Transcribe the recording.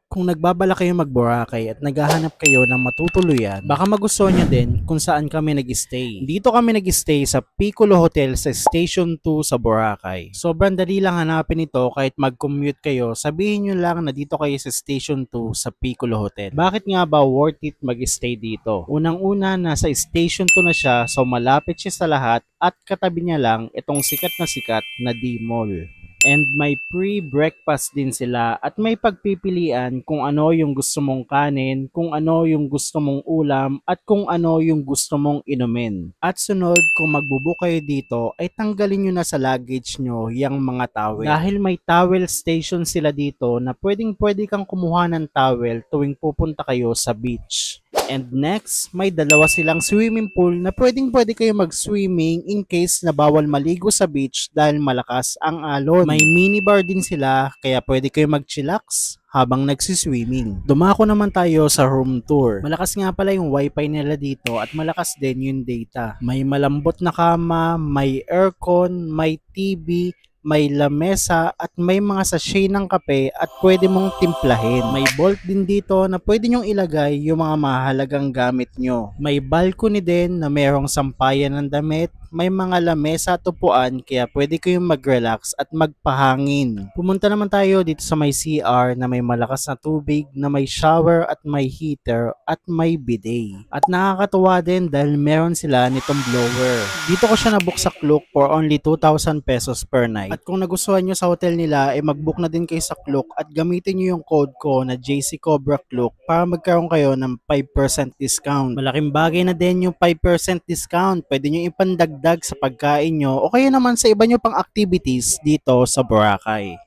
Kung nagbabala kayo mag-Boracay at naghahanap kayo ng matutuluyan, baka magustuhan nyo din kung saan kami nag-stay. Dito kami nag-stay sa Piccolo Hotel sa Station 2 sa Boracay. Sobrang dali lang hanapin ito kahit mag-commute kayo, sabihin nyo lang na dito kayo sa Station 2 sa Piccolo Hotel. Bakit nga ba worth it mag-stay dito? Unang-una, nasa Station 2 na siya, so malapit siya sa lahat at katabi niya lang itong sikat na D-Mall. And may pre-breakfast din sila at may pagpipilian kung ano yung gusto mong kanin, kung ano yung gusto mong ulam at kung ano yung gusto mong inumin. At sunod, kung magbubook kayo dito ay tanggalin nyo na sa luggage nyo yung mga towel. Dahil may towel station sila dito na pwede kang kumuha ng towel tuwing pupunta kayo sa beach. And next, may dalawa silang swimming pool na pwede kayo mag-swimming in case na bawal maligo sa beach dahil malakas ang alon. May minibar din sila kaya pwede kayo mag-chillax habang nagsiswimming. Dumako naman tayo sa room tour. Malakas nga pala yung wifi nila dito at malakas din yung data. May malambot na kama, may aircon, may TV, may lamesa at may mga sachet ng kape at pwede mong timplahin. May vault din dito na pwede nyong ilagay yung mga mahalagang gamit nyo. May balcony din na merong sampayan ng damit. May mga lamesa at upuan kaya pwede kayong mag-relax at magpahangin. Pumunta naman tayo dito sa may CR na may malakas na tubig, na may shower at may heater at may bidet. At nakakatuwa din dahil meron sila nitong blower. Dito ko siya nabook sa Klook for only 2,000 pesos per night. At kung nagustuhan nyo sa hotel nila, mag-book na din kayo sa Klook at gamitin nyo yung code ko na JC Cobra Klook para magkaroon kayo ng 5% discount. Malaking bagay na din yung 5% discount. Pwede nyo ipandagdag sa pagkain nyo o kaya naman sa iba nyo pang activities dito sa Boracay.